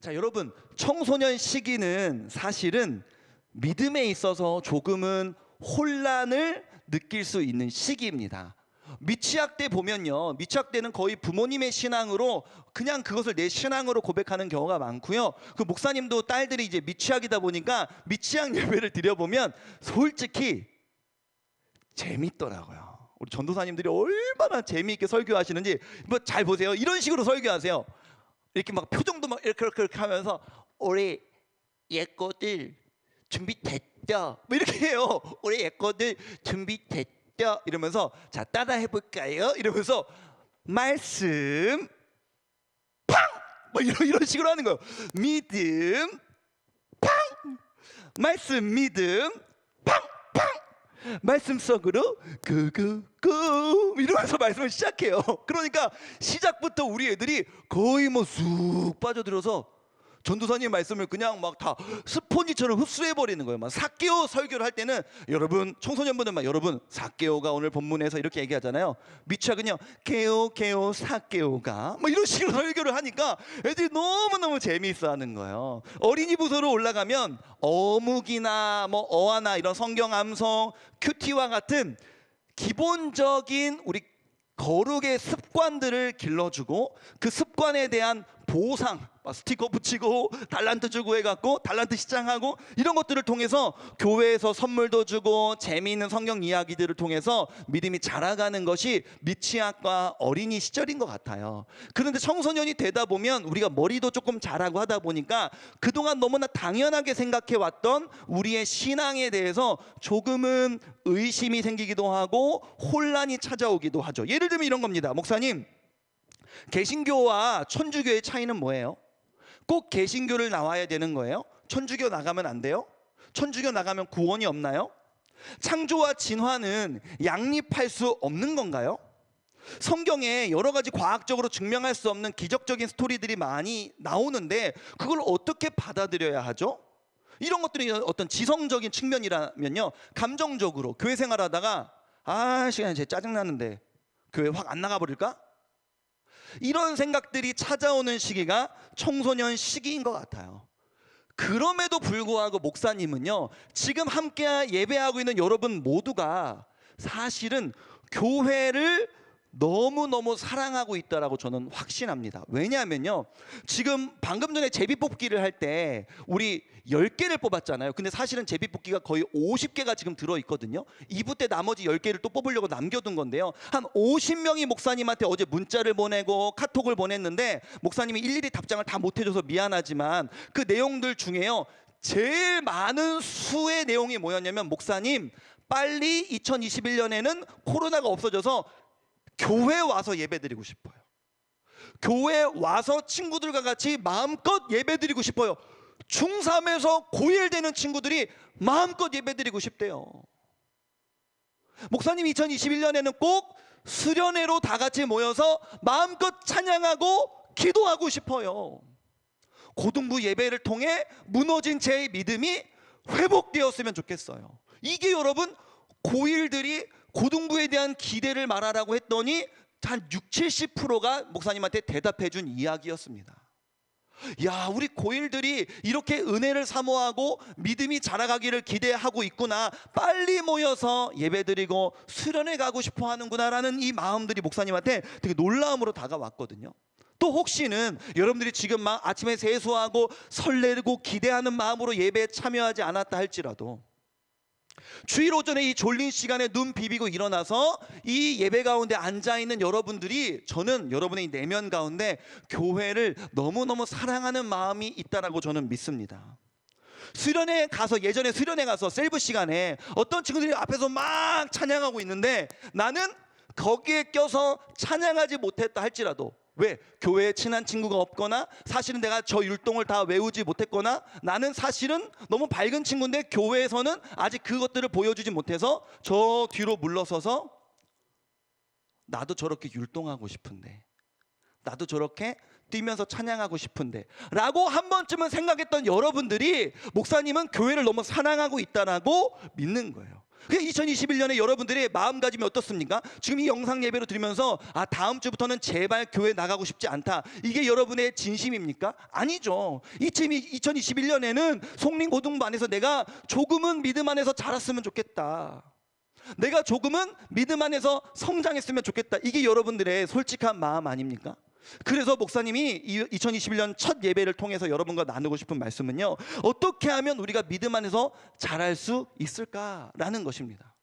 자, 여러분, 청소년 시기는 사실은 믿음에 있어서 조금은 혼란을 느낄 수 있는 시기입니다. 미취학 때 보면요, 미취학 때는 거의 부모님의 신앙으로 그냥 그것을 내 신앙으로 고백하는 경우가 많고요. 그 목사님도 딸들이 이제 미취학이다 보니까 미취학 예배를 드려보면 솔직히 재밌더라고요. 우리 전도사님들이 얼마나 재미있게 설교하시는지 뭐 잘 보세요. 이런 식으로 설교하세요. 이렇게 막 표정도 막 이렇게 하면서 우리 예꼬들 준비됐죠? 뭐 이렇게 해요. 우리 예꼬들 준비됐죠? 이러면서 자, 따라 해볼까요? 이러면서 말씀 팡! 뭐 이런 식으로 하는 거예요. 믿음 팡! 말씀 믿음 팡! 팡! 말씀 속으로 고고고 이러면서 말씀을 시작해요. 그러니까 시작부터 우리 애들이 거의 뭐 쑥 빠져들어서 전도사님 말씀을 그냥 막 다 스폰지처럼 흡수해버리는 거예요. 막 삭개오 설교를 할 때는 여러분 청소년분들만 여러분 삭개오가 오늘 본문에서 이렇게 얘기하잖아요. 미취학은요 개오 삭개오가 뭐 이런 식으로 설교를 하니까 애들이 너무너무 재미있어하는 거예요. 어린이 부서로 올라가면 어묵이나 뭐 어하나 이런 성경 암송 큐티와 같은 기본적인 우리 거룩의 습관들을 길러주고 그 습관에 대한 보상, 스티커 붙이고 달란트 주고 해갖고 달란트 시장하고 이런 것들을 통해서 교회에서 선물도 주고 재미있는 성경 이야기들을 통해서 믿음이 자라가는 것이 미취학과 어린이 시절인 것 같아요. 그런데 청소년이 되다 보면 우리가 머리도 조금 자라고 하다 보니까 그동안 너무나 당연하게 생각해왔던 우리의 신앙에 대해서 조금은 의심이 생기기도 하고 혼란이 찾아오기도 하죠. 예를 들면 이런 겁니다. 목사님, 개신교와 천주교의 차이는 뭐예요? 꼭 개신교를 나와야 되는 거예요? 천주교 나가면 안 돼요? 천주교 나가면 구원이 없나요? 창조와 진화는 양립할 수 없는 건가요? 성경에 여러 가지 과학적으로 증명할 수 없는 기적적인 스토리들이 많이 나오는데 그걸 어떻게 받아들여야 하죠? 이런 것들이 어떤 지성적인 측면이라면요, 감정적으로 교회 생활하다가 시간이 제 짜증나는데 교회 확 안 나가버릴까? 이런 생각들이 찾아오는 시기가 청소년 시기인 것 같아요. 그럼에도 불구하고 목사님은요, 지금 함께 예배하고 있는 여러분 모두가 사실은 교회를 너무너무 사랑하고 있다라고 저는 확신합니다. 왜냐하면요, 지금 방금 전에 제비뽑기를 할 때 우리 10개를 뽑았잖아요. 근데 사실은 제비뽑기가 거의 50개가 지금 들어있거든요. 2부 때 나머지 10개를 또 뽑으려고 남겨둔 건데요, 한 50명이 목사님한테 어제 문자를 보내고 카톡을 보냈는데 목사님이 일일이 답장을 다 못해줘서 미안하지만 그 내용들 중에요, 제일 많은 수의 내용이 뭐였냐면, 목사님 빨리 2021년에는 코로나가 없어져서 교회 와서 예배드리고 싶어요. 교회 와서 친구들과 같이 마음껏 예배드리고 싶어요. 중3에서 고1 되는 친구들이 마음껏 예배드리고 싶대요. 목사님 2021년에는 꼭 수련회로 다 같이 모여서 마음껏 찬양하고 기도하고 싶어요. 고등부 예배를 통해 무너진 제 믿음이 회복되었으면 좋겠어요. 이게 여러분 고1들이 고등부에 대한 기대를 말하라고 했더니 한 60, 70%가 목사님한테 대답해 준 이야기였습니다. 야, 우리 고1들이 이렇게 은혜를 사모하고 믿음이 자라가기를 기대하고 있구나, 빨리 모여서 예배드리고 수련회 가고 싶어 하는구나라는 이 마음들이 목사님한테 되게 놀라움으로 다가왔거든요. 또 혹시는 여러분들이 지금 막 아침에 세수하고 설레고 기대하는 마음으로 예배에 참여하지 않았다 할지라도 주일 오전에 이 졸린 시간에 눈 비비고 일어나서 이 예배 가운데 앉아있는 여러분들이, 저는 여러분의 이 내면 가운데 교회를 너무너무 사랑하는 마음이 있다라고 저는 믿습니다. 수련회 가서, 예전에 수련회 가서 셀프 시간에 어떤 친구들이 앞에서 막 찬양하고 있는데 나는 거기에 껴서 찬양하지 못했다 할지라도, 왜? 교회에 친한 친구가 없거나 사실은 내가 저 율동을 다 외우지 못했거나 나는 사실은 너무 밝은 친구인데 교회에서는 아직 그것들을 보여주지 못해서 저 뒤로 물러서서 나도 저렇게 율동하고 싶은데, 나도 저렇게 뛰면서 찬양하고 싶은데 라고 한 번쯤은 생각했던 여러분들이 목사님은 교회를 너무 사랑하고 있다라고 믿는 거예요. 그냥 2021년에 여러분들의 마음가짐이 어떻습니까? 지금 이 영상 예배로 들으면서 다음 주부터는 제발 교회 나가고 싶지 않다, 이게 여러분의 진심입니까? 아니죠. 2021년에는 송림고등부 안에서 내가 조금은 믿음 안에서 자랐으면 좋겠다, 내가 조금은 믿음 안에서 성장했으면 좋겠다, 이게 여러분들의 솔직한 마음 아닙니까? 그래서 목사님이 2021년 첫 예배를 통해서 여러분과 나누고 싶은 말씀은요, 어떻게 하면 우리가 믿음 안에서 자랄 수 있을까라는 것입니다.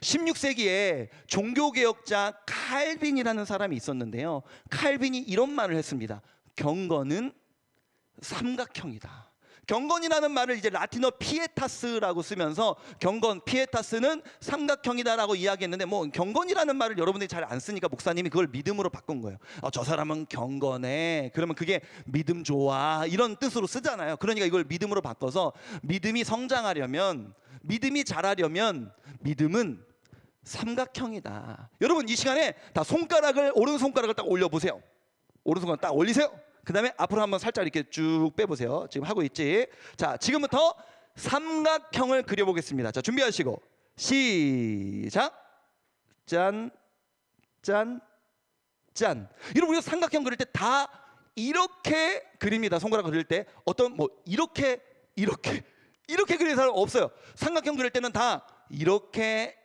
16세기에 종교개혁자 칼빈이라는 사람이 있었는데요, 칼빈이 이런 말을 했습니다. 경건은 삼각형이다. 경건이라는 말을 이제 라틴어 피에타스라고 쓰면서 경건, 피에타스는 삼각형이다라고 이야기했는데, 뭐 경건이라는 말을 여러분들이 잘 안 쓰니까 목사님이 그걸 믿음으로 바꾼 거예요. 저 사람은 경건해, 그러면 그게 믿음 좋아, 이런 뜻으로 쓰잖아요. 그러니까 이걸 믿음으로 바꿔서 믿음이 성장하려면, 믿음이 자라려면 믿음은 삼각형이다. 여러분 이 시간에 다 오른손가락을 딱 올려보세요. 오른손가락 딱 올리세요. 그 다음에 앞으로 한번 살짝 이렇게 쭉 빼보세요. 지금 하고 있지? 자, 지금부터 삼각형을 그려보겠습니다. 자, 준비하시고 시작. 짠, 짠, 짠. 여러분 우리가 삼각형 그릴 때 다 이렇게 그립니다. 손가락 그릴 때 어떤 이렇게 그리는 사람 없어요. 삼각형 그릴 때는 다 이렇게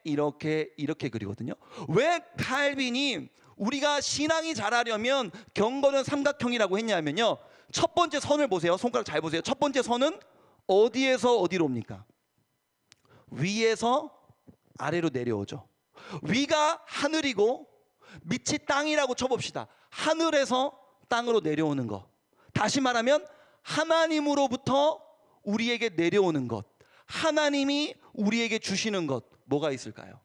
그리거든요. 왜 칼빈이 우리가 신앙이 자라려면 경건은 삼각형이라고 했냐면요, 첫 번째 선을 보세요. 손가락 잘 보세요. 첫 번째 선은 어디에서 어디로 옵니까? 위에서 아래로 내려오죠. 위가 하늘이고 밑이 땅이라고 쳐봅시다. 하늘에서 땅으로 내려오는 것, 다시 말하면 하나님으로부터 우리에게 내려오는 것, 하나님이 우리에게 주시는 것, 뭐가 있을까요?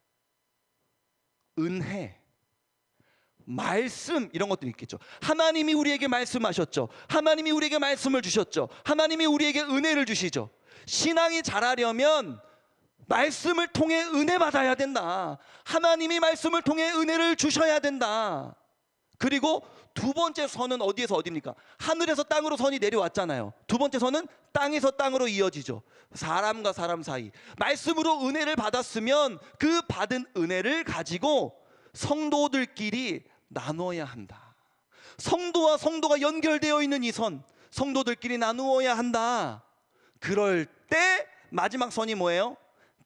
은혜, 말씀, 이런 것들이 있겠죠. 하나님이 우리에게 말씀하셨죠. 하나님이 우리에게 말씀을 주셨죠. 하나님이 우리에게 은혜를 주시죠. 신앙이 자라려면 말씀을 통해 은혜 받아야 된다. 하나님이 말씀을 통해 은혜를 주셔야 된다. 그리고 두 번째 선은 어디에서 어디입니까? 하늘에서 땅으로 선이 내려왔잖아요. 두 번째 선은 땅에서 땅으로 이어지죠. 사람과 사람 사이, 말씀으로 은혜를 받았으면 그 받은 은혜를 가지고 성도들끼리 나누어야 한다. 성도와 성도가 연결되어 있는 이 선, 성도들끼리 나누어야 한다. 그럴 때 마지막 선이 뭐예요?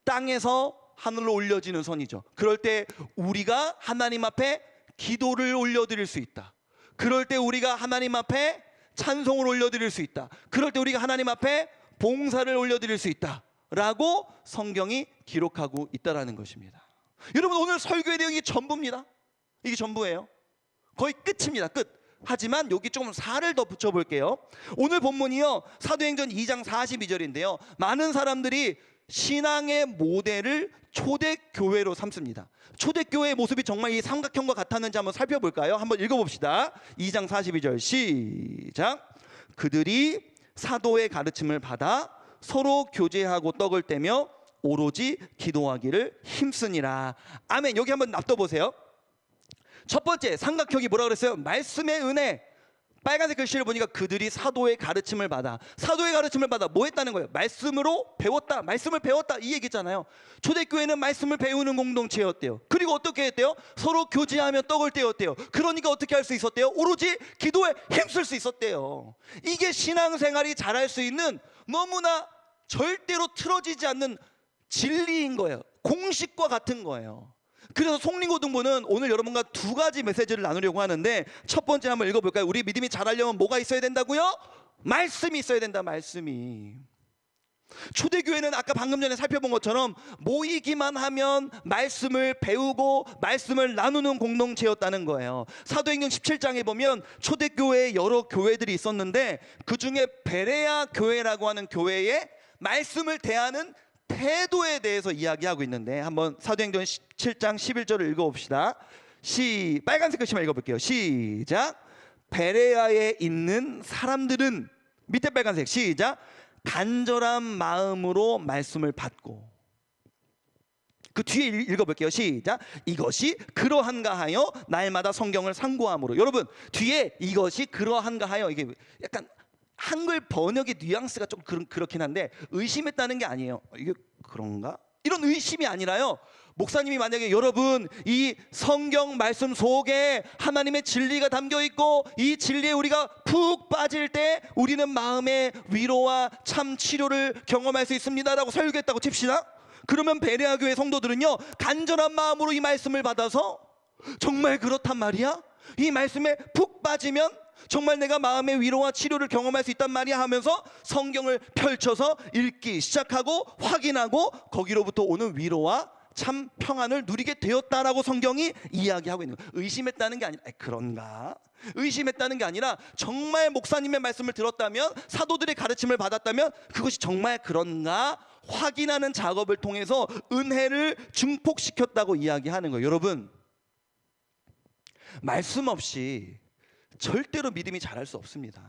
땅에서 하늘로 올려지는 선이죠. 그럴 때 우리가 하나님 앞에 기도를 올려드릴 수 있다. 그럴 때 우리가 하나님 앞에 찬송을 올려드릴 수 있다. 그럴 때 우리가 하나님 앞에 봉사를 올려드릴 수 있다 라고 성경이 기록하고 있다라는 것입니다. 여러분 오늘 설교의 내용이 전부입니다. 이게 전부예요. 거의 끝입니다. 끝. 하지만 여기 조금 살을 더 붙여볼게요. 오늘 본문이요, 사도행전 2장 42절인데요 많은 사람들이 신앙의 모델을 초대교회로 삼습니다. 초대교회의 모습이 정말 이 삼각형과 같았는지 한번 살펴볼까요? 한번 읽어봅시다. 2장 42절 시작. 그들이 사도의 가르침을 받아 서로 교제하고 떡을 떼며 오로지 기도하기를 힘쓰니라. 아멘. 여기 한번 납둬보세요. 첫 번째 삼각형이 뭐라 그랬어요? 말씀의 은혜. 빨간색 글씨를 보니까 그들이 사도의 가르침을 받아, 사도의 가르침을 받아 뭐 했다는 거예요? 말씀으로 배웠다, 말씀을 배웠다, 이 얘기잖아요. 초대교회는 말씀을 배우는 공동체였대요. 그리고 어떻게 했대요? 서로 교제하며 떡을 떼었대요. 그러니까 어떻게 할 수 있었대요? 오로지 기도에 힘쓸 수 있었대요. 이게 신앙생활이 잘할 수 있는 너무나 절대로 틀어지지 않는 진리인 거예요. 공식과 같은 거예요. 그래서 송림고등부는 오늘 여러분과 두 가지 메시지를 나누려고 하는데, 첫 번째 한번 읽어볼까요? 우리 믿음이 자라려면 뭐가 있어야 된다고요? 말씀이 있어야 된다. 말씀이. 초대교회는 아까 방금 전에 살펴본 것처럼 모이기만 하면 말씀을 배우고 말씀을 나누는 공동체였다는 거예요. 사도행전 17장에 보면 초대교회에 여러 교회들이 있었는데 그 중에 베레아 교회라고 하는 교회에 말씀을 대하는 태도에 대해서 이야기하고 있는데, 한번 사도행전 17장 11절을 읽어봅시다. 빨간색 글씨만 읽어볼게요. 시작. 베레아에 있는 사람들은, 밑에 빨간색 시작, 간절한 마음으로 말씀을 받고. 그 뒤에 읽어볼게요. 시작. 이것이 그러한가 하여 날마다 성경을 상고함으로. 여러분 뒤에 이것이 그러한가 하여, 이게 약간 한글 번역의 뉘앙스가 좀 그렇긴 한데 의심했다는 게 아니에요. 이게 그런가? 이런 의심이 아니라요, 목사님이 만약에 여러분 이 성경 말씀 속에 하나님의 진리가 담겨 있고 이 진리에 우리가 푹 빠질 때 우리는 마음의 위로와 참 치료를 경험할 수 있습니다라고 설교했다고 칩시다. 그러면 베레아 교회 성도들은요, 간절한 마음으로 이 말씀을 받아서 정말 그렇단 말이야? 이 말씀에 푹 빠지면 정말 내가 마음의 위로와 치료를 경험할 수 있단 말이야 하면서 성경을 펼쳐서 읽기 시작하고 확인하고 거기로부터 오는 위로와 참 평안을 누리게 되었다라고 성경이 이야기하고 있는 거예요. 의심했다는 게 아니라 그런가? 의심했다는 게 아니라 정말 목사님의 말씀을 들었다면, 사도들의 가르침을 받았다면 그것이 정말 그런가 확인하는 작업을 통해서 은혜를 증폭시켰다고 이야기하는 거예요. 여러분, 말씀 없이 절대로 믿음이 자랄 수 없습니다.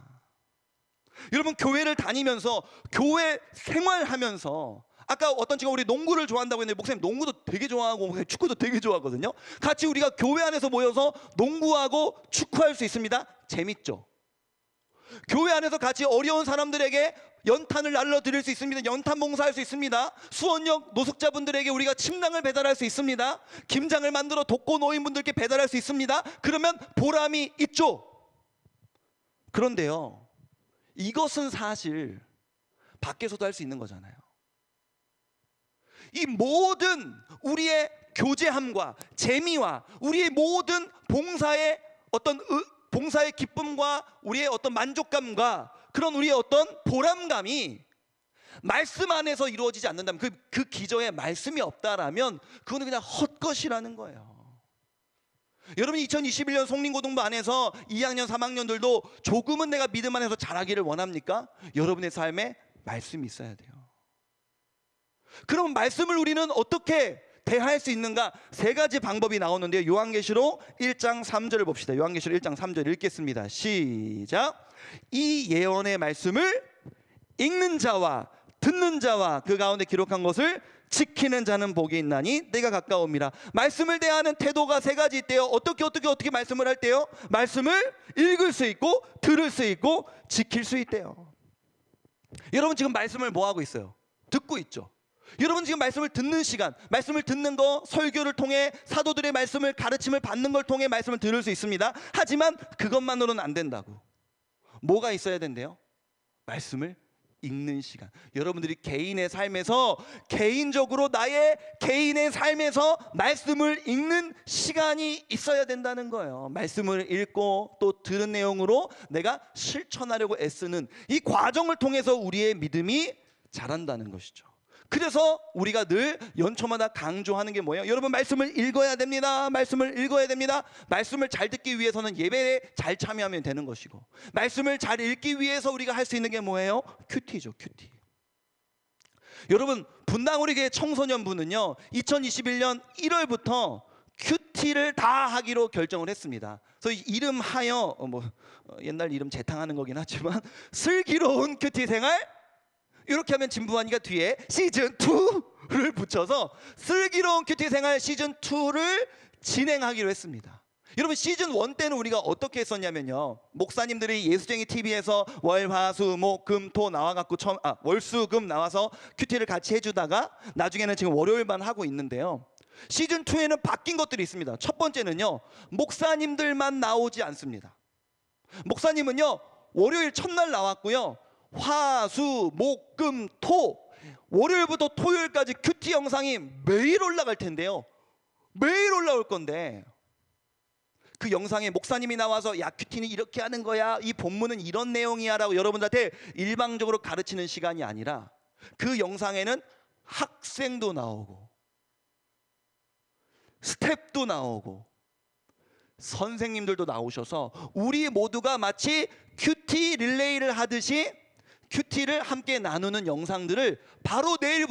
여러분, 교회를 다니면서 교회 생활하면서, 아까 어떤 친구가 우리 농구를 좋아한다고 했는데 목사님 농구도 되게 좋아하고 축구도 되게 좋아하거든요. 같이 우리가 교회 안에서 모여서 농구하고 축구할 수 있습니다. 재밌죠? 교회 안에서 같이 어려운 사람들에게 연탄을 날려드릴 수 있습니다. 연탄 봉사할 수 있습니다. 수원역 노숙자분들에게 우리가 침낭을 배달할 수 있습니다. 김장을 만들어 독거 노인분들께 배달할 수 있습니다. 그러면 보람이 있죠. 그런데요, 이것은 사실 밖에서도 할 수 있는 거잖아요. 이 모든 우리의 교제함과 재미와 우리의 모든 봉사의 어떤 봉사의 기쁨과 우리의 어떤 만족감과 그런 우리의 어떤 보람감이 말씀 안에서 이루어지지 않는다면, 그 기저에 말씀이 없다라면 그거는 그냥 헛것이라는 거예요. 여러분, 2021년 송림고등부 안에서 2학년 3학년들도 조금은 내가 믿음 안에서 자라기를 원합니까? 여러분의 삶에 말씀이 있어야 돼요. 그럼 말씀을 우리는 어떻게 대할 수 있는가? 세 가지 방법이 나오는데요. 요한계시록 1장 3절을 봅시다. 요한계시록 1장 3절 읽겠습니다. 시작. 이 예언의 말씀을 읽는 자와 듣는 자와 그 가운데 기록한 것을 지키는 자는 복이 있나니 때가 가까움이라. 말씀을 대하는 태도가 세 가지 있대요. 어떻게 말씀을 할 때요? 말씀을 읽을 수 있고 들을 수 있고 지킬 수 있대요. 여러분, 지금 말씀을 뭐 하고 있어요? 듣고 있죠. 여러분, 지금 말씀을 듣는 시간, 말씀을 듣는 거, 설교를 통해 사도들의 말씀을 가르침을 받는 걸 통해 말씀을 들을 수 있습니다. 하지만 그것만으로는 안 된다고. 뭐가 있어야 된대요? 말씀을 읽는 시간. 여러분들이 개인의 삶에서, 개인적으로 나의 개인의 삶에서 말씀을 읽는 시간이 있어야 된다는 거예요. 말씀을 읽고 또 들은 내용으로 내가 실천하려고 애쓰는 이 과정을 통해서 우리의 믿음이 자란다는 것이죠. 그래서 우리가 늘 연초마다 강조하는 게 뭐예요? 여러분, 말씀을 읽어야 됩니다. 말씀을 읽어야 됩니다. 말씀을 잘 듣기 위해서는 예배에 잘 참여하면 되는 것이고, 말씀을 잘 읽기 위해서 우리가 할 수 있는 게 뭐예요? 큐티죠, 큐티. 여러분, 분당 우리 교회 청소년부는요 2021년 1월부터 큐티를 다 하기로 결정을 했습니다. 그래서 이름하여 옛날 이름 재탕하는 거긴 하지만 슬기로운 큐티 생활, 이렇게 하면 진부하니까 뒤에 시즌2를 붙여서 슬기로운 큐티 생활 시즌2를 진행하기로 했습니다. 여러분, 시즌1 때는 우리가 어떻게 했었냐면요, 목사님들이 예수쟁이 TV에서 월, 화, 수, 목, 금, 토 나와갖고 월, 수, 금 나와서 큐티를 같이 해주다가 나중에는 지금 월요일만 하고 있는데요, 시즌2에는 바뀐 것들이 있습니다. 첫 번째는요, 목사님들만 나오지 않습니다. 목사님은요 월요일 첫날 나왔고요, 화, 수, 목, 금, 토, 월요일부터 토요일까지 큐티 영상이 매일 올라갈 텐데요, 매일 올라올 건데 그 영상에 목사님이 나와서 야, 큐티는 이렇게 하는 거야, 이 본문은 이런 내용이야 라고 여러분들한테 일방적으로 가르치는 시간이 아니라 그 영상에는 학생도 나오고 스텝도 나오고 선생님들도 나오셔서 우리 모두가 마치 큐티 릴레이를 하듯이 큐티를 함께 나누는 영상들을 바로 내일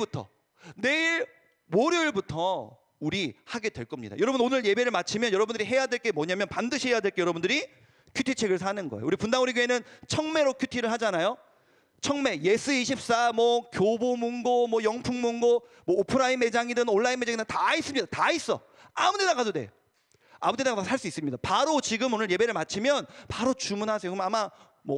월요일부터 우리 하게 될 겁니다. 여러분, 오늘 예배를 마치면 여러분들이 해야 될 게 뭐냐면, 반드시 해야 될 게 여러분들이 큐티 책을 사는 거예요. 우리 분당 우리 교회는 청매로 큐티를 하잖아요. 청매, 예스24, 교보문고, 영풍문고, 오프라인 매장이든 온라인 매장이든 다 있습니다. 다 있어. 아무데나 가도 돼. 아무데나 가서 살 수 있습니다. 바로 지금 오늘 예배를 마치면 바로 주문하세요. 그럼 아마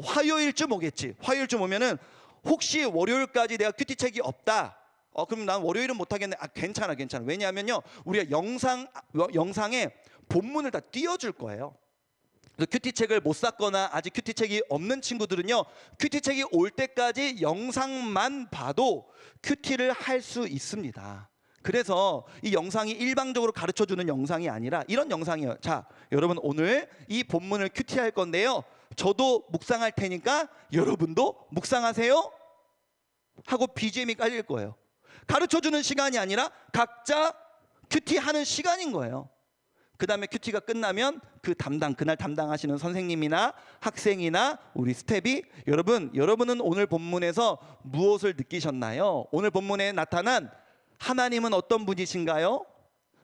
화요일쯤 오겠지. 화요일쯤 오면은 혹시 월요일까지 내가 큐티 책이 없다, 그럼 난 월요일은 못 하겠네. 괜찮아. 왜냐하면요, 우리가 영상에 본문을 다 띄워줄 거예요. 그래서 큐티책을 못 샀거나 아직 큐티책이 없는 친구들은요, 큐티책이 올 때까지 영상만 봐도 큐티를 할 수 있습니다. 그래서 이 영상이 일방적으로 가르쳐주는 영상이 아니라 이런 영상이에요. 자, 여러분 오늘 이 본문을 큐티할 건데요, 저도 묵상할 테니까 여러분도 묵상하세요 하고 BGM이 깔릴 거예요. 가르쳐주는 시간이 아니라 각자 큐티하는 시간인 거예요. 그 다음에 큐티가 끝나면 그날 담당하시는 선생님이나 학생이나 우리 스텝이 여러분은 오늘 본문에서 무엇을 느끼셨나요? 오늘 본문에 나타난 하나님은 어떤 분이신가요?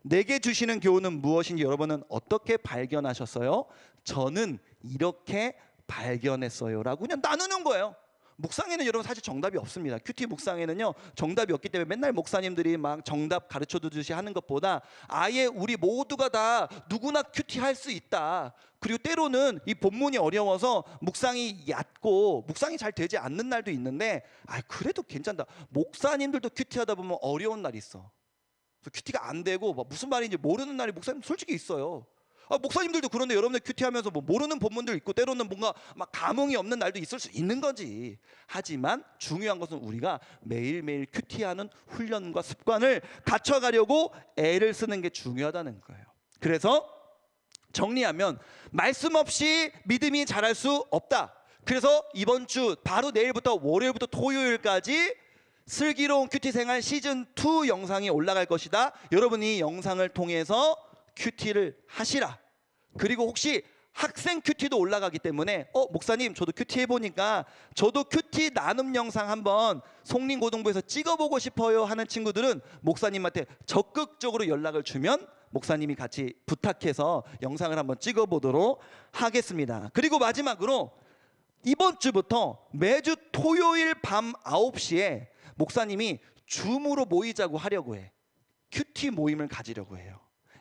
내게 주시는 교훈은 무엇인지 여러분은 어떻게 발견하셨어요? 저는 이렇게 발견했어요 라고 그냥 나누는 거예요. 묵상에는 여러분 사실 정답이 없습니다. 큐티 묵상에는요 정답이 없기 때문에 맨날 목사님들이 막 정답 가르쳐 주듯이 하는 것보다 아예 우리 모두가 다 누구나 큐티 할 수 있다. 그리고 때로는 이 본문이 어려워서 묵상이 얕고 묵상이 잘 되지 않는 날도 있는데 그래도 괜찮다. 목사님들도 큐티 하다 보면 어려운 날이 있어. 큐티가 안 되고 무슨 말인지 모르는 날이 목사님 솔직히 있어요. 목사님들도 그런데 여러분들 큐티하면서 모르는 본문들 있고 때로는 뭔가 막 감흥이 없는 날도 있을 수 있는 거지. 하지만 중요한 것은 우리가 매일매일 큐티하는 훈련과 습관을 갖춰가려고 애를 쓰는 게 중요하다는 거예요. 그래서 정리하면 말씀 없이 믿음이 자랄 수 없다. 그래서 이번 주 바로 내일부터 월요일부터 토요일까지 슬기로운 큐티 생활 시즌 2 영상이 올라갈 것이다. 여러분이 영상을 통해서 큐티를 하시라. 그리고 혹시 학생 큐티도 올라가기 때문에 목사님 저도 큐티 해보니까 저도 큐티 나눔 영상 한번 송림고등부에서 찍어보고 싶어요 하는 친구들은 목사님한테 적극적으로 연락을 주면 목사님이 같이 부탁해서 영상을 한번 찍어보도록 하겠습니다. 그리고 마지막으로 이번 주부터 매주 토요일 밤 9시에 목사님이 줌으로 모이자고 하려고 해. 큐티 모임을 가지려고 해요.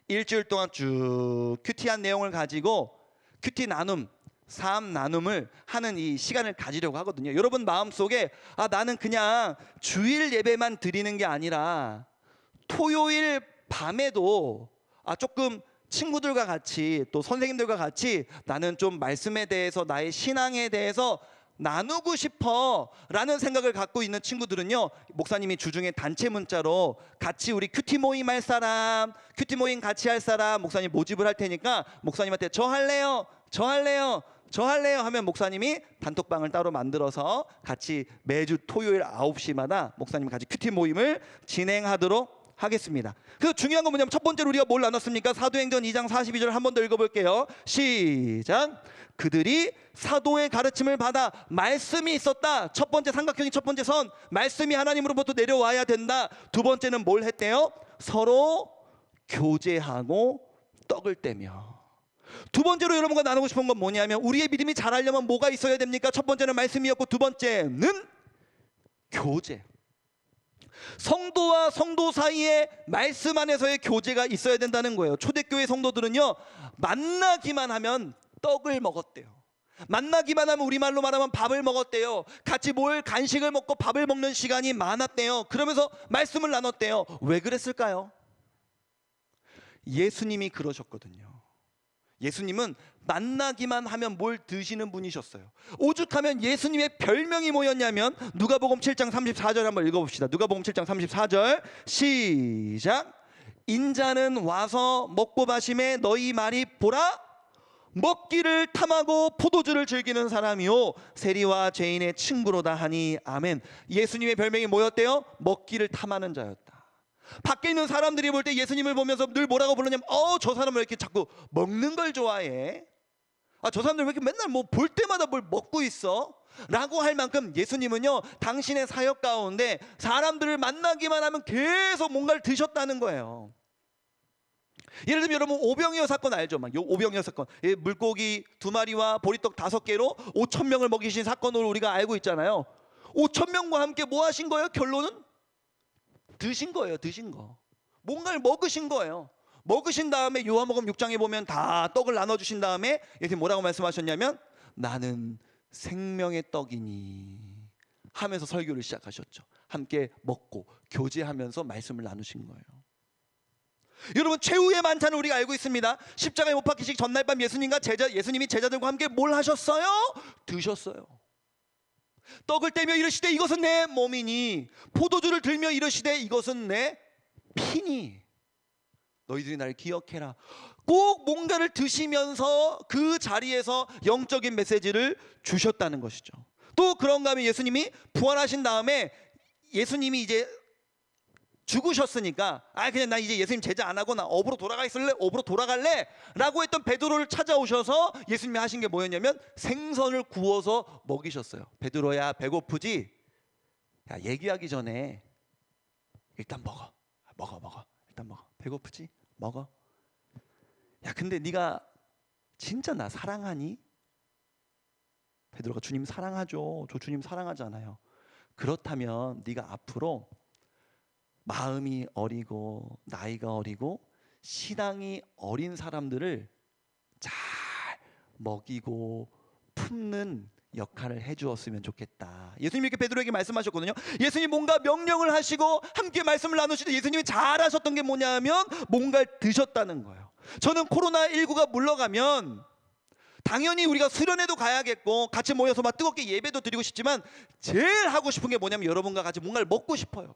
일주일 동안 쭉 큐티한 내용을 가지고 큐티 나눔, 삶 나눔을 하는 이 시간을 가지려고 하거든요. 여러분 마음속에 나는 그냥 주일 예배만 드리는 게 아니라 토요일 밤에도 조금 친구들과 같이 또 선생님들과 같이 나는 좀 말씀에 대해서 나의 신앙에 대해서 나누고 싶어 라는 생각을 갖고 있는 친구들은요, 목사님이 주중에 단체 문자로 같이 우리 큐티 모임 할 사람, 큐티 모임 같이 할 사람 목사님 모집을 할 테니까 목사님한테 저 할래요 하면 목사님이 단톡방을 따로 만들어서 같이 매주 토요일 9시마다 목사님이 같이 큐티 모임을 진행하도록 하겠습니다. 그래서 중요한 건 뭐냐면 첫 번째로 우리가 뭘 나눴습니까? 사도행전 2장 42절 한 번 더 읽어볼게요. 시작. 그들이 사도의 가르침을 받아 말씀이 있었다. 첫 번째 삼각형이 첫 번째 선, 말씀이 하나님으로부터 내려와야 된다. 두 번째는 뭘 했대요? 서로 교제하고 떡을 떼며. 두 번째로 여러분과 나누고 싶은 건 뭐냐면 우리의 믿음이 자라려면 뭐가 있어야 됩니까? 첫 번째는 말씀이었고 두 번째는 교제. 성도와 성도 사이에 말씀 안에서의 교제가 있어야 된다는 거예요. 초대교회 성도들은요, 만나기만 하면 떡을 먹었대요. 만나기만 하면 우리말로 말하면 밥을 먹었대요. 같이 간식을 먹고 밥을 먹는 시간이 많았대요. 그러면서 말씀을 나눴대요. 왜 그랬을까요? 예수님이 그러셨거든요. 예수님은 만나기만 하면 뭘 드시는 분이셨어요. 오죽하면 예수님의 별명이 뭐였냐면 누가복음 7장 34절 한번 읽어봅시다. 누가복음 7장 34절 시작. 인자는 와서 먹고 마심에 너희 말이 보라 먹기를 탐하고 포도주를 즐기는 사람이요 세리와 죄인의 친구로다 하니 아멘. 예수님의 별명이 뭐였대요? 먹기를 탐하는 자였다. 밖에 있는 사람들이 볼 때 예수님을 보면서 늘 뭐라고 부르냐면 저 사람은 왜 이렇게 자꾸 먹는 걸 좋아해? 저 사람들 왜 이렇게 맨날 뭐 볼 때마다 뭘 먹고 있어? 라고 할 만큼 예수님은요 당신의 사역 가운데 사람들을 만나기만 하면 계속 뭔가를 드셨다는 거예요. 예를 들면 여러분 오병이어 사건 알죠? 막 오병이어 사건, 물고기 2마리와 보리떡 5개로 5,000명을 먹이신 사건으로 우리가 알고 있잖아요. 5,000명과 함께 뭐 하신 거예요? 결론은 드신 거예요. 드신 거. 뭔가를 먹으신 거예요. 먹으신 다음에 요한복음 6장에 보면 다 떡을 나눠주신 다음에 이렇게 뭐라고 말씀하셨냐면 나는 생명의 떡이니 하면서 설교를 시작하셨죠. 함께 먹고 교제하면서 말씀을 나누신 거예요. 여러분, 최후의 만찬을 우리가 알고 있습니다. 십자가에 못 박히시기 전날 밤 예수님이 제자들과 함께 뭘 하셨어요? 드셨어요. 떡을 떼며 이르시되 이것은 내 몸이니, 포도주를 들며 이르시되 이것은 내 피니, 너희들이 나를 기억해라. 꼭 뭔가를 드시면서 그 자리에서 영적인 메시지를 주셨다는 것이죠. 또 그런가 하면 예수님이 부활하신 다음에 예수님이 이제 죽으셨으니까 그냥 나 이제 예수님 제자 안 하고 나 업으로 돌아갈래 라고 했던 베드로를 찾아오셔서 예수님이 하신 게 뭐였냐면 생선을 구워서 먹이셨어요. 베드로야, 배고프지? 야, 얘기하기 전에 일단 먹어. 일단 먹어. 배고프지? 먹어. 야, 근데 네가 진짜 나 사랑하니? 베드로가 주님 사랑하죠. 저 주님 사랑하잖아요. 그렇다면 네가 앞으로 마음이 어리고 나이가 어리고 신앙이 어린 사람들을 잘 먹이고 품는 역할을 해주었으면 좋겠다. 예수님이 이렇게 베드로에게 말씀하셨거든요. 예수님이 뭔가 명령을 하시고 함께 말씀을 나누시는데 예수님이 잘하셨던 게 뭐냐면 뭔가를 드셨다는 거예요. 저는 코로나19가 물러가면 당연히 우리가 수련회도 가야겠고 같이 모여서 막 뜨겁게 예배도 드리고 싶지만 제일 하고 싶은 게 뭐냐면 여러분과 같이 뭔가를 먹고 싶어요.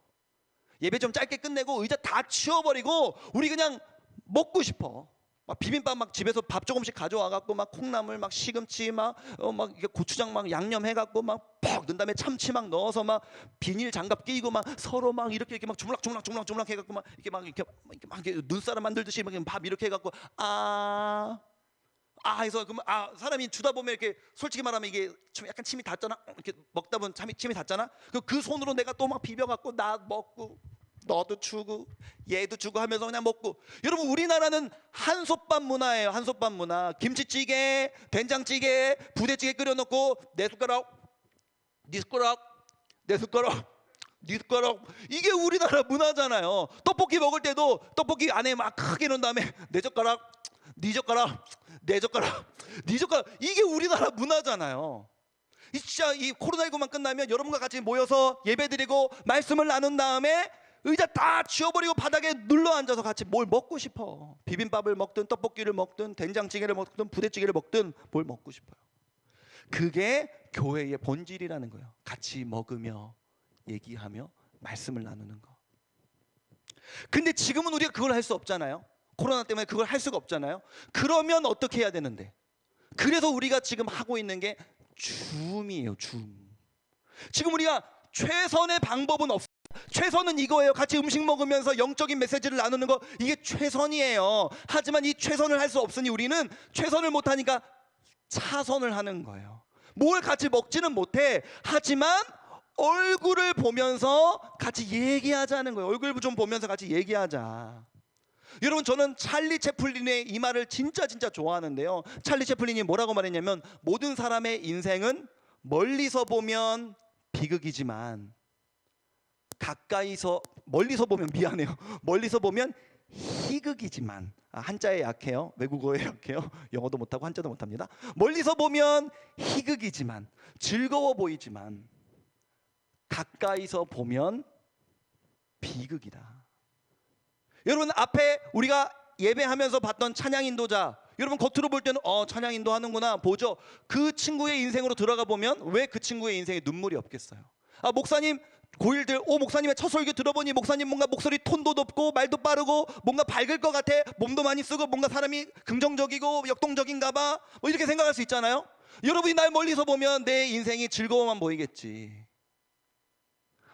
예배 좀 짧게 끝내고 의자 다 치워버리고 우리 그냥 먹고 싶어. 막 비빔밥 막 집에서 밥 조금씩 가져와 갖고 막 콩나물 막 시금치 막 이게 고추장 막 양념해 갖고 막 퍽 넣은 다음에 참치 막 넣어서 막 비닐 장갑 끼고 막 서로 막 이렇게 막 주물럭 해 갖고 막 이렇게 눈사람 만들듯이 막 밥 이렇게 해 갖고 해서 그러면 사람이 주다 보면 이렇게 솔직히 말하면 이게 좀 약간 침이 닿잖아. 이렇게 먹다 보면 침이 닿잖아. 그 손으로 내가 또 막 비벼 갖고 나 먹고 너도 주고 얘도 주고 하면서 그냥 먹고. 여러분, 우리나라는 한솥밥 문화예요. 한솥밥 문화. 김치찌개, 된장찌개, 부대찌개 끓여놓고 내 숟가락, 네 숟가락, 내 숟가락, 네 숟가락. 이게 우리나라 문화잖아요. 떡볶이 먹을 때도 떡볶이 안에 막 크게 넣은 다음에 내 젓가락, 네 젓가락, 내 젓가락, 네 젓가락. 이게 우리나라 문화잖아요. 진짜 이 코로나19만 끝나면 여러분과 같이 모여서 예배드리고 말씀을 나눈 다음에 의자 다 치워버리고 바닥에 눌러 앉아서 같이 뭘 먹고 싶어. 비빔밥을 먹든 떡볶이를 먹든 된장찌개를 먹든 부대찌개를 먹든 뭘 먹고 싶어요. 그게 교회의 본질이라는 거예요. 같이 먹으며 얘기하며 말씀을 나누는 거. 근데 지금은 우리가 그걸 할 수 없잖아요. 코로나 때문에 그걸 할 수가 없잖아요. 그러면 어떻게 해야 되는데? 그래서 우리가 지금 하고 있는 게 줌이에요. 줌. 지금 우리가 최선의 방법은 없어요. 최선은 이거예요. 같이 음식 먹으면서 영적인 메시지를 나누는 거, 이게 최선이에요. 하지만 이 최선을 할 수 없으니 우리는 최선을 못하니까 차선을 하는 거예요. 뭘 같이 먹지는 못해. 하지만 얼굴을 보면서 같이 얘기하자는 거예요. 얼굴 좀 보면서 같이 얘기하자. 여러분, 저는 찰리 채플린의 이 말을 진짜 좋아하는데요. 찰리 채플린이 뭐라고 말했냐면 모든 사람의 인생은 멀리서 보면 비극이지만 멀리서 보면 멀리서 보면 희극이지만, 한자에 약해요. 외국어에 약해요. 영어도 못하고 한자도 못합니다. 멀리서 보면 희극이지만 즐거워 보이지만 가까이서 보면 비극이다. 여러분, 앞에 우리가 예배하면서 봤던 찬양 인도자, 여러분 겉으로 볼 때는 찬양 인도하는구나 보죠. 그 친구의 인생으로 들어가 보면 왜 그 친구의 인생에 눈물이 없겠어요? 목사님 고일들 목사님의 첫 설교 들어보니 목사님 뭔가 목소리 톤도 높고 말도 빠르고 뭔가 밝을 것 같아. 몸도 많이 쓰고 뭔가 사람이 긍정적이고 역동적인가 봐. 뭐 이렇게 생각할 수 있잖아요. 여러분이 날 멀리서 보면 내 인생이 즐거워만 보이겠지.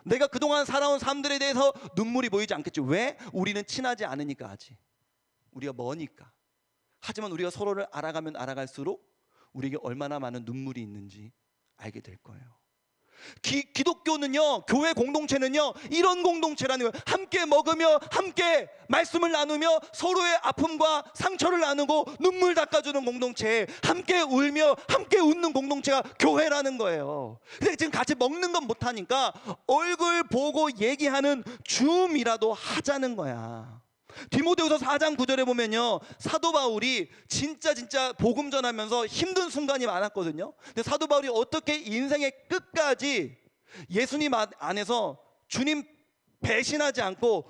내가 그동안 살아온 삶들에 대해서 눈물이 보이지 않겠지. 왜? 우리는 친하지 않으니까 하지. 우리가 머니까. 하지만 우리가 서로를 알아가면 알아갈수록 우리에게 얼마나 많은 눈물이 있는지 알게 될 거예요. 기독교는요, 교회 공동체는요, 이런 공동체라는 거예요. 함께 먹으며 함께 말씀을 나누며 서로의 아픔과 상처를 나누고 눈물 닦아주는 공동체, 함께 울며 함께 웃는 공동체가 교회라는 거예요. 근데 지금 같이 먹는 건 못하니까 얼굴 보고 얘기하는 줌이라도 하자는 거야. 디모데후서 4장 9절에 보면요, 사도 바울이 진짜 복음 전하면서 힘든 순간이 많았거든요. 근데 사도 바울이 어떻게 인생의 끝까지 예수님 안에서 주님 배신하지 않고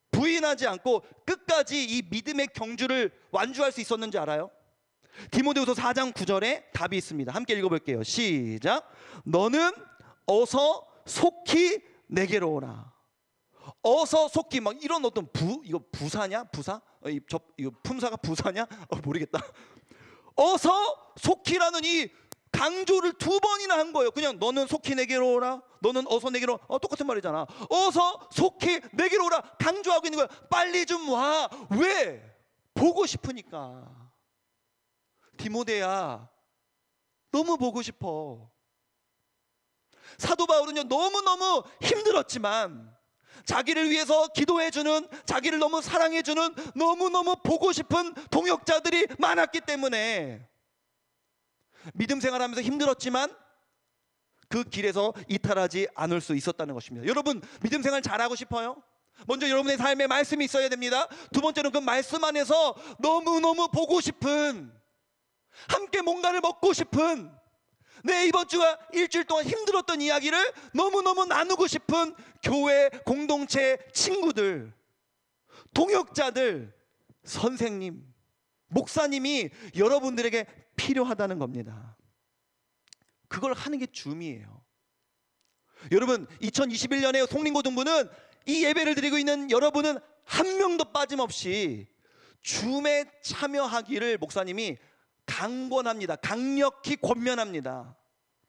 부인하지 않고 끝까지 이 믿음의 경주를 완주할 수 있었는지 알아요? 디모데후서 4장 9절에 답이 있습니다. 함께 읽어볼게요. 시작. 너는 어서 속히 내게로 오라. 어서 속히, 막 이런 어떤 이거 부사냐? 부사? 이거 품사가 부사냐? 모르겠다. 어서 속히라는 이 강조를 2번이나 한 거예요. 그냥 너는 속히 내게로 오라, 너는 어서 내게로 오라. 똑같은 말이잖아. 어서 속히 내게로 오라 강조하고 있는 거야. 빨리 좀 와. 왜? 보고 싶으니까. 디모데야, 너무 보고 싶어. 사도 바울은요, 너무너무 힘들었지만 자기를 위해서 기도해주는, 자기를 너무 사랑해주는, 너무너무 보고 싶은 동역자들이 많았기 때문에 믿음 생활하면서 힘들었지만 그 길에서 이탈하지 않을 수 있었다는 것입니다. 여러분, 믿음 생활 잘하고 싶어요? 먼저 여러분의 삶에 말씀이 있어야 됩니다. 두 번째는 그 말씀 안에서 너무너무 보고 싶은, 함께 뭔가를 먹고 싶은, 내 이번 주가 일주일 동안 힘들었던 이야기를 너무너무 나누고 싶은 교회, 공동체, 친구들, 동역자들, 선생님, 목사님이 여러분들에게 필요하다는 겁니다. 그걸 하는 게 줌이에요. 여러분, 2021년에 송림고등부는 이 예배를 드리고 있는 여러분은 한 명도 빠짐없이 줌에 참여하기를 목사님이 강권합니다. 강력히 권면합니다.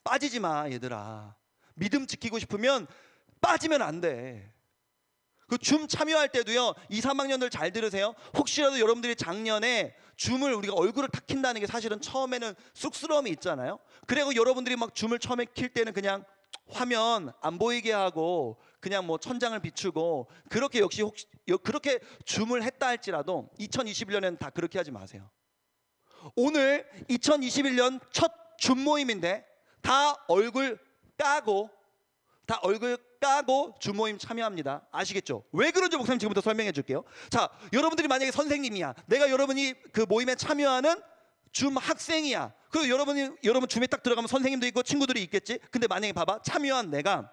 빠지지 마, 얘들아. 믿음 지키고 싶으면 빠지면 안 돼. 그 줌 참여할 때도요, 2, 3학년들 잘 들으세요. 혹시라도 여러분들이 작년에 줌을 우리가 얼굴을 탁 킨다는 게 사실은 처음에는 쑥스러움이 있잖아요. 그리고 여러분들이 막 줌을 처음에 킬 때는 그냥 화면 안 보이게 하고 그냥 뭐 천장을 비추고 그렇게, 역시 혹시 그렇게 줌을 했다 할지라도 2021년에는 다 그렇게 하지 마세요. 오늘 2021년 첫 줌 모임인데 다 얼굴 까고 줌 모임 참여합니다. 아시겠죠? 왜 그런지 목사님 지금부터 설명해 줄게요. 자, 여러분들이 만약에 선생님이야, 내가 여러분이 그 모임에 참여하는 줌 학생이야. 그리고 여러분 줌에 딱 들어가면 선생님도 있고 친구들이 있겠지. 근데 만약에 봐봐, 참여한 내가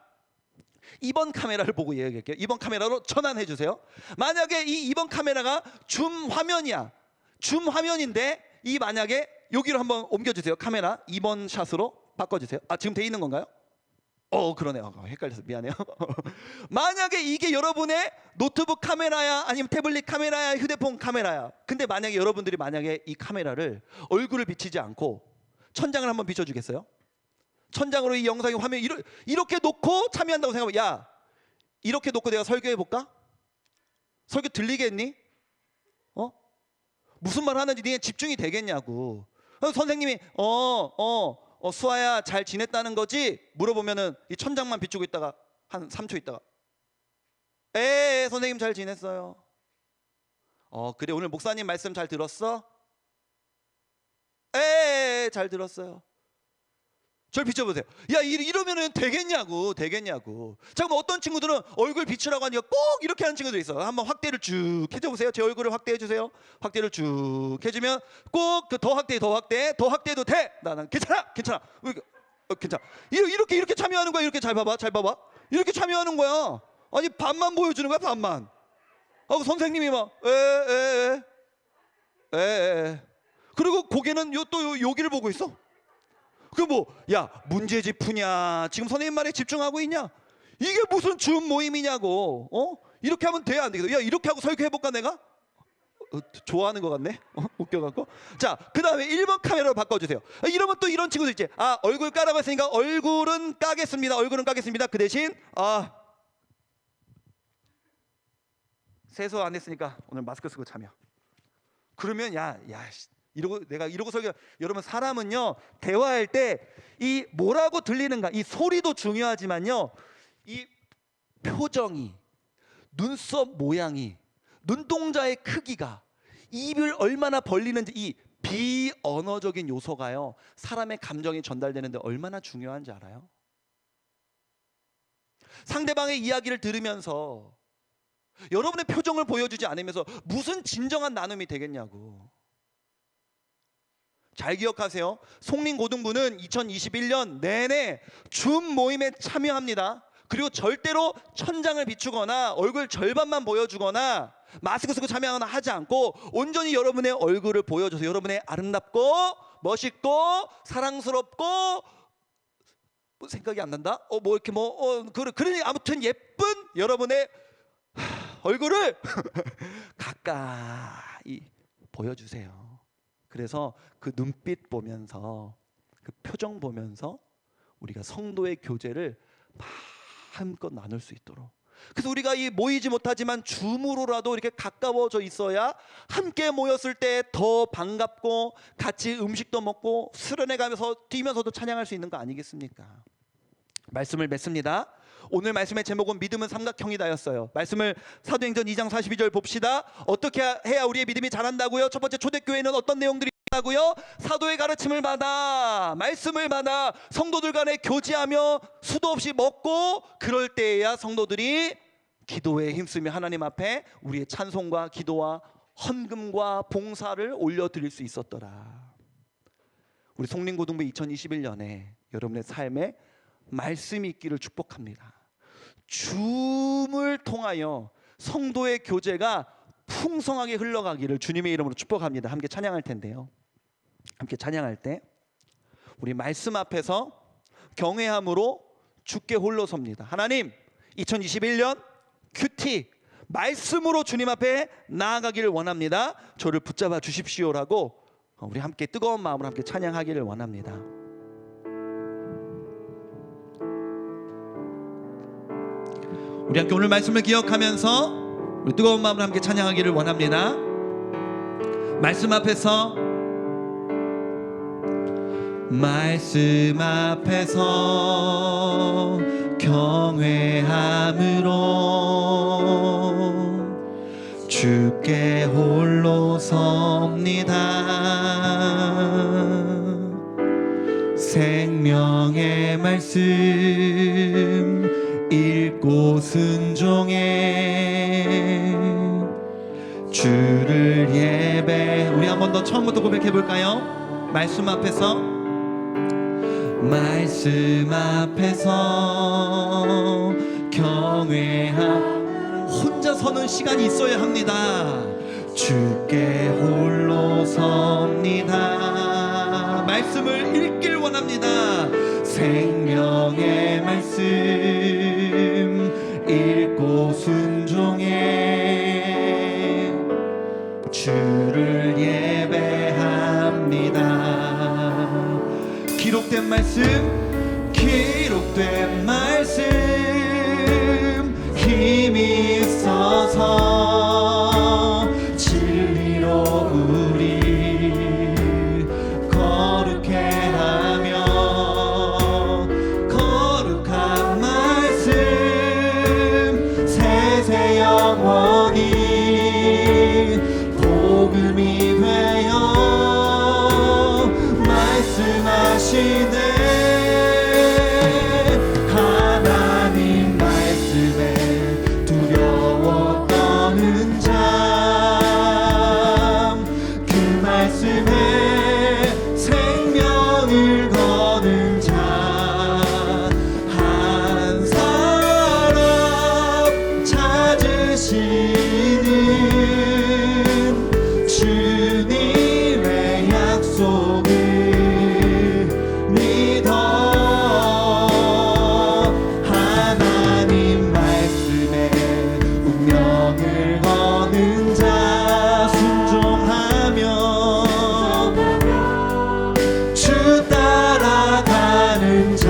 이번 카메라를 보고 얘기할게요. 이번 카메라로 전환해 주세요. 만약에 이 2번 카메라가 줌 화면이야. 줌 화면인데 만약에 여기로 한번 옮겨주세요. 카메라 2번 샷으로 바꿔주세요. 지금 돼 있는 건가요? 그러네요. 헷갈려서 미안해요. 만약에 이게 여러분의 노트북 카메라야, 아니면 태블릿 카메라야, 휴대폰 카메라야. 근데 만약에 여러분들이 이 카메라를 얼굴을 비치지 않고 천장을 한번 비춰주겠어요? 천장으로 이 영상의 화면 이렇게 놓고 참여한다고 생각하면, 야, 이렇게 놓고 내가 설교해볼까? 설교 들리겠니? 무슨 말 하는지 니네 집중이 되겠냐고. 선생님이 수아야 잘 지냈다는 거지? 물어보면은 이 천장만 비추고 있다가 한 3초 있다가 선생님 잘 지냈어요. 그래, 오늘 목사님 말씀 잘 들었어? 잘 들었어요. 절 비춰보세요. 야, 이러면은 되겠냐고. 자, 그럼 어떤 친구들은 얼굴 비추라고 하니까 꼭 이렇게 하는 친구들이 있어요. 한번 확대를 쭉 해줘보세요. 제 얼굴을 확대해 주세요. 확대를 쭉 해주면 꼭 더 확대해도 돼. 나는 괜찮아. 괜찮아. 이렇게 참여하는 거야. 이렇게 잘 봐봐. 이렇게 참여하는 거야. 아니, 반만 보여주는 거야, 반만. 선생님이 막 그리고 고개는 또 여기를 보고 있어. 야, 문제집 푸냐? 지금 선생님 말에 집중하고 있냐? 이게 무슨 줌 모임이냐고. 이렇게 하면 돼, 안 되겠어? 야, 이렇게 하고 설교해볼까 내가? 좋아하는 것 같네. 웃겨갖고. 자, 그 다음에 1번 카메라로 바꿔주세요. 이러면 또 이런 친구들 있지. 얼굴 까라고 했으니까 얼굴은 까겠습니다. 그 대신 세수 안 했으니까 오늘 마스크 쓰고 참여. 그러면 내가 이러고 설교. 여러분, 사람은요, 대화할 때 이 뭐라고 들리는가, 이 소리도 중요하지만요, 이 표정이, 눈썹 모양이, 눈동자의 크기가, 입을 얼마나 벌리는지, 이 비언어적인 요소가요, 사람의 감정이 전달되는데 얼마나 중요한지 알아요? 상대방의 이야기를 들으면서 여러분의 표정을 보여주지 않으면서 무슨 진정한 나눔이 되겠냐고. 잘 기억하세요. 송림고등부는 2021년 내내 줌 모임에 참여합니다. 그리고 절대로 천장을 비추거나 얼굴 절반만 보여주거나 마스크 쓰고 참여하거나 하지 않고 온전히 여러분의 얼굴을 보여줘서 여러분의 아름답고 멋있고 사랑스럽고 뭐 생각이 안 난다? 뭐 이렇게 그러니 아무튼 예쁜 여러분의 얼굴을 가까이 보여주세요. 그래서 그 눈빛 보면서 그 표정 보면서 우리가 성도의 교제를 마음껏 나눌 수 있도록. 그래서 우리가 이 모이지 못하지만 줌으로라도 이렇게 가까워져 있어야 함께 모였을 때 더 반갑고 같이 음식도 먹고 수련회 가면서 뛰면서도 찬양할 수 있는 거 아니겠습니까? 말씀을 맺습니다. 오늘 말씀의 제목은 믿음은 삼각형이다였어요. 말씀을 사도행전 2장 42절 봅시다. 어떻게 해야 우리의 믿음이 자란다고요? 첫 번째, 초대교회는 어떤 내용들이 있다고요? 사도의 가르침을 받아, 말씀을 받아 성도들 간에 교제하며 수도 없이 먹고, 그럴 때에야 성도들이 기도에 힘쓰며 하나님 앞에 우리의 찬송과 기도와 헌금과 봉사를 올려드릴 수 있었더라. 우리 송림고등부 2021년에 여러분의 삶에 말씀이 있기를 축복합니다. 줌을 통하여 성도의 교제가 풍성하게 흘러가기를 주님의 이름으로 축복합니다. 함께 찬양할 텐데요, 함께 찬양할 때 우리 말씀 앞에서 경외함으로 주께 홀로 섭니다. 하나님, 2021년 큐티 말씀으로 주님 앞에 나아가기를 원합니다. 저를 붙잡아 주십시오라고 우리 함께 뜨거운 마음으로 함께 찬양하기를 원합니다. 우리 함께 오늘 말씀을 기억하면서 우리 뜨거운 마음으로 함께 찬양하기를 원합니다. 말씀 앞에서, 말씀 앞에서 경외함으로 주께 홀로 섭니다. 생명의 말씀 읽고 순종해 주를 예배. 우리 한 번 더 처음부터 고백해 볼까요? 말씀 앞에서, 말씀 앞에서 경외함. 혼자 서는 시간이 있어야 합니다. 주께 홀로 섭니다. 말씀을 읽길 원합니다. 생명의 말씀 읽고 순종해 주를 예배합니다. 기록된 말씀, 기록된 말씀 힘이 있어서 진리로 우리 거룩해 하며 거룩한 말씀 세세 영원히 복음이 되어 말씀하시네. 하나님 말씀에 두려워 떠는 자, 그 말씀에 생명을 거는 자, 한 사람 찾으시는 주님의 약속을 믿어 하나님 말씀에 운명을 거는 자, 순종하며 주 따라가는 자,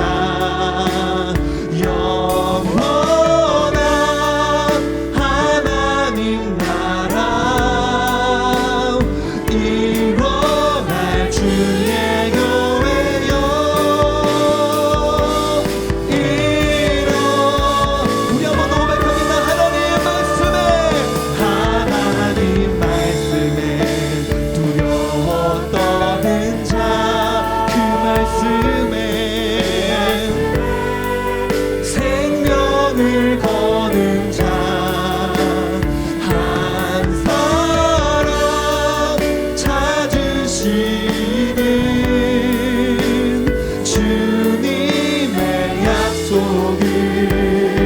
영원한 하나님 나라 일어날 주의 교회여 일어. 우리 한번 더 고백합니다. 하나님 말씀에 두려워 떠는 자, 그 말씀에 생명을 거는 자, 한 사람 찾으시는 주님의 약속을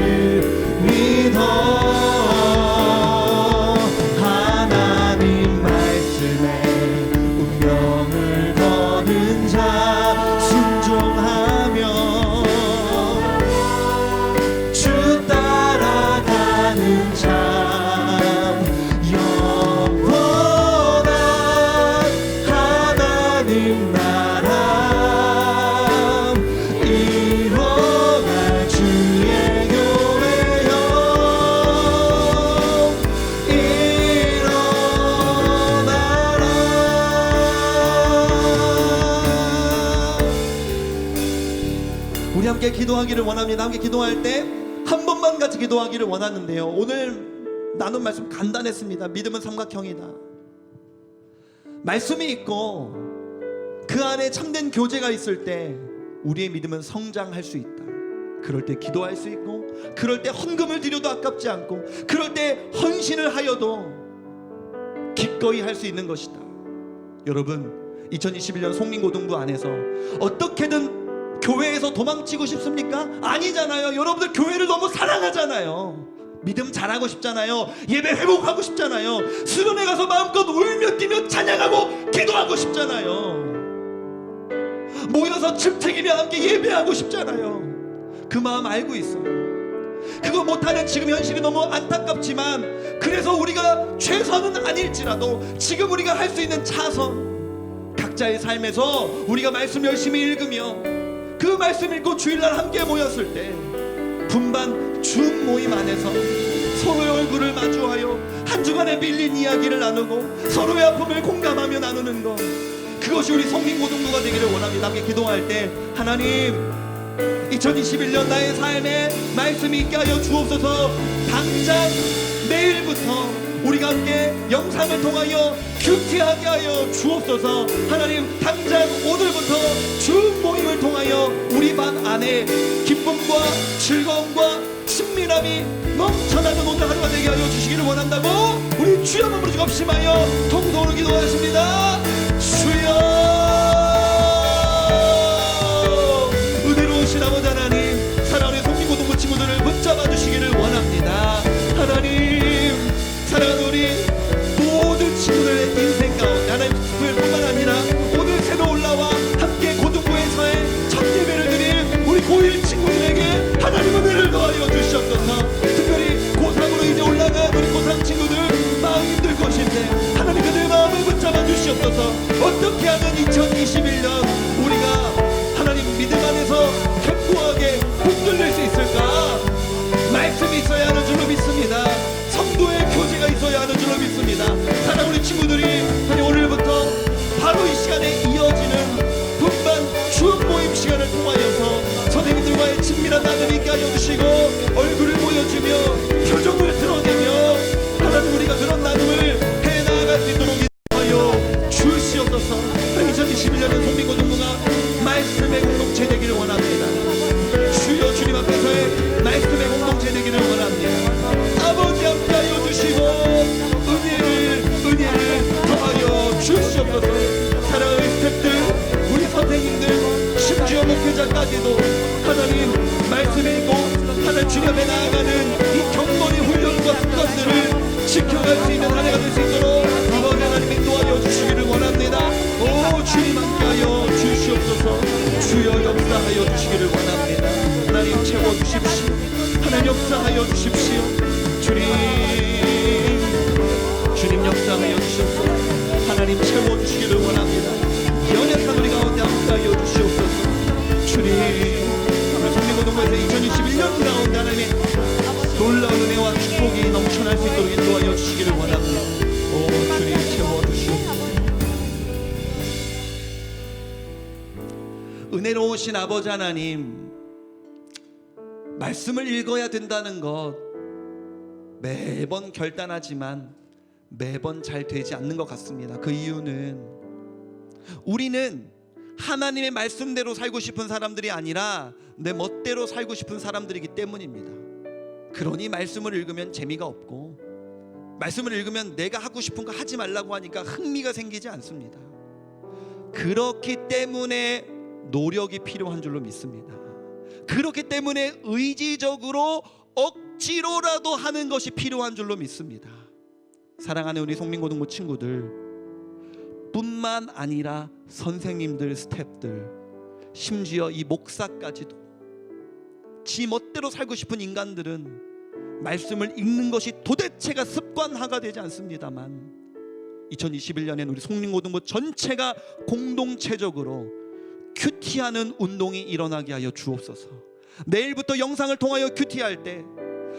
기도하기를 원합니다. 함께 기도할 때 한 번만 같이 기도하기를 원하는데요, 오늘 나눈 말씀 간단했습니다. 믿음은 삼각형이다. 말씀이 있고 그 안에 참된 교제가 있을 때 우리의 믿음은 성장할 수 있다. 그럴 때 기도할 수 있고, 그럴 때 헌금을 드려도 아깝지 않고, 그럴 때 헌신을 하여도 기꺼이 할 수 있는 것이다. 여러분, 2021년 송림고등부 안에서 어떻게든 교회에서 도망치고 싶습니까? 아니잖아요. 여러분들 교회를 너무 사랑하잖아요. 믿음 잘하고 싶잖아요. 예배 회복하고 싶잖아요. 수련회 가서 마음껏 울며 뛰며 찬양하고 기도하고 싶잖아요. 모여서 춤튀기며 함께 예배하고 싶잖아요. 그 마음 알고 있어요. 그거 못하는 지금 현실이 너무 안타깝지만, 그래서 우리가 최선은 아닐지라도 지금 우리가 할 수 있는 차선, 각자의 삶에서 우리가 말씀 열심히 읽으며 그 말씀 읽고 주일날 함께 모였을 때 분반 줌 모임 안에서 서로의 얼굴을 마주하여 한 주간에 밀린 이야기를 나누고 서로의 아픔을 공감하며 나누는 것, 그것이 우리 성민고등부가 되기를 원합니다. 함께 기도할 때 하나님, 2021년 나의 삶에 말씀이 있게 하여 주옵소서. 당장 내일부터 우리가 함께 영상을 통하여 큐티하게 하여 주옵소서. 하나님, 당장 오늘부터 주 모임을 통하여 우리 반 안에 기쁨과 즐거움과 친밀함이 넘쳐나는 오늘 하루가 되게 하여 주시기를 원한다고 우리 주여 한번 부르짖고 합심하여 통성으로 기도하겠습니다. 주여, 은혜로우신 아버지 하나님, 사랑하는 송림고등부 친구들을 붙잡아 주시기를 원합니다. 하나님, 사랑하는 우리 모든 친구들의 인생 가운데 하나님 뿐만 아니라 오늘 새로 올라와 함께 고등부에서의 첫 예배를 드린 우리 고1 친구들에게 하나님 은혜를 더하여 주시옵소서. 특별히 고3으로 이제 올라간 우리 고3 친구들 마음 힘들 것인데 하나님 그들의 마음을 붙잡아 주시옵소서. 어떻게 하면 2021년 우리가 하나님 믿음 안에서 견고하게 붙들릴 수 있을까? 말씀이 있어야 하는 줄로 믿습니다. 성도의 교제가 있어야 하는 줄로 믿습니다. 사랑 우리 친구들이 오늘부터 바로 이 시간에 이어지는 분반 주업 모임 시간을 통하여서 선생님들과의 친밀한 나눔이 있게 하여 주시고, 얼굴을 보여주며 표정을 드러내며 하나님 우리가 그런 나눔을 해나갈 수 있도록 인도하여 주시옵소서. 2021년은 송민고등부가 말씀의 공동체 되기를 원합니다. 주여, 주님 앞에서의 말씀의 공동체 되기를 원합니다. 아버지 함께하여 주시고 은혜를 더하여 주시옵소서. 사랑하는 스태프들, 우리 선생님들, 심지어 목회자까지도 하나님 말씀 읽고 하나님 주님 앞에 나아가는 이 경건의 훈련과 습관들을 지켜갈 수 있는 한 해가 될 수 있도록 아버지 하나님 인도하여 주시기를 원합니다. 오 주님 함께하여 주시옵소서. 주여 역사하여 주시기를 원합니다. 하나님 채워주십시오. 하나님 역사하여 주십시오. 주님 역사하여 주시옵소서. 하나님 채워주시기를 원합니다. 연약한 우리 가운데 함께하여 주시옵소서. 주님, 오늘 송림고등부에서 2021년 가운데 하나님의 놀라운 은혜와 축복이 넘쳐날 수 있도록 인도하여 주시기를 원합니다. 오 주님 채워주시옵소서. 은혜로우신 아버지 하나님, 말씀을 읽어야 된다는 것 매번 결단하지만 매번 잘 되지 않는 것 같습니다. 그 이유는 우리는 하나님의 말씀대로 살고 싶은 사람들이 아니라 내 멋대로 살고 싶은 사람들이기 때문입니다. 그러니 말씀을 읽으면 재미가 없고, 말씀을 읽으면 내가 하고 싶은 거 하지 말라고 하니까 흥미가 생기지 않습니다. 그렇기 때문에 노력이 필요한 줄로 믿습니다. 그렇기 때문에 의지적으로 억지로라도 하는 것이 필요한 줄로 믿습니다. 사랑하는 우리 송민고등부 친구들 뿐만 아니라 선생님들, 스태프들, 심지어 이 목사까지도 지 멋대로 살고 싶은 인간들은 말씀을 읽는 것이 도대체가 습관화가 되지 않습니다만 2021년엔 우리 송림고등부 전체가 공동체적으로 큐티하는 운동이 일어나게 하여 주옵소서. 내일부터 영상을 통하여 큐티할 때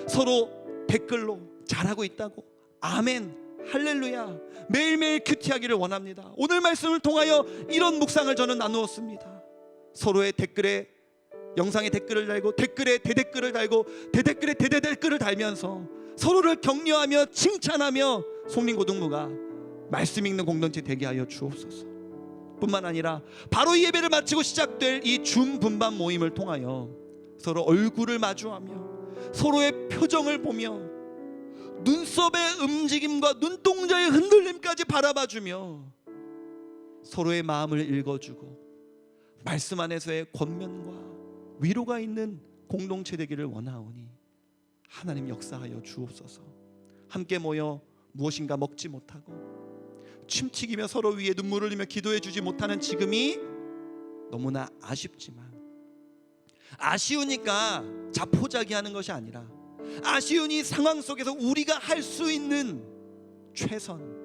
서로 댓글로 잘하고 있다고, 아멘, 할렐루야, 매일매일 큐티하기를 원합니다. 오늘 말씀을 통하여 이런 묵상을 저는 나누었습니다. 서로의 댓글에 영상에 댓글을 달고 댓글에 대댓글을 달고 대댓글에 대댓글을 달면서 서로를 격려하며 칭찬하며 송림고등부가 말씀 읽는 공동체 되게 하여 주옵소서. 뿐만 아니라 바로 이 예배를 마치고 시작될 이 줌 분반 모임을 통하여 서로 얼굴을 마주하며 서로의 표정을 보며 눈썹의 움직임과 눈동자의 흔들림까지 바라봐주며 서로의 마음을 읽어주고 말씀 안에서의 권면과 위로가 있는 공동체 되기를 원하오니 하나님 역사하여 주옵소서. 함께 모여 무엇인가 먹지 못하고 침튀기며 서로 위에 눈물을 흘리며 기도해 주지 못하는 지금이 너무나 아쉽지만, 아쉬우니까 자포자기하는 것이 아니라 아쉬운 이 상황 속에서 우리가 할 수 있는 최선을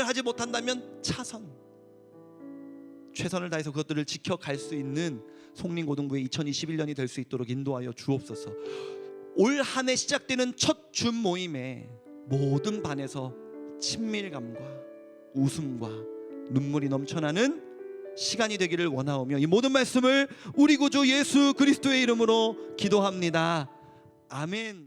하지 못한다면 최선을 다해서 그것들을 지켜갈 수 있는 송림고등부의 2021년이 될 수 있도록 인도하여 주옵소서. 올 한 해 시작되는 첫 줌 모임에 모든 반에서 친밀감과 웃음과 눈물이 넘쳐나는 시간이 되기를 원하오며 이 모든 말씀을 우리 구주 예수 그리스도의 이름으로 기도합니다. 아멘.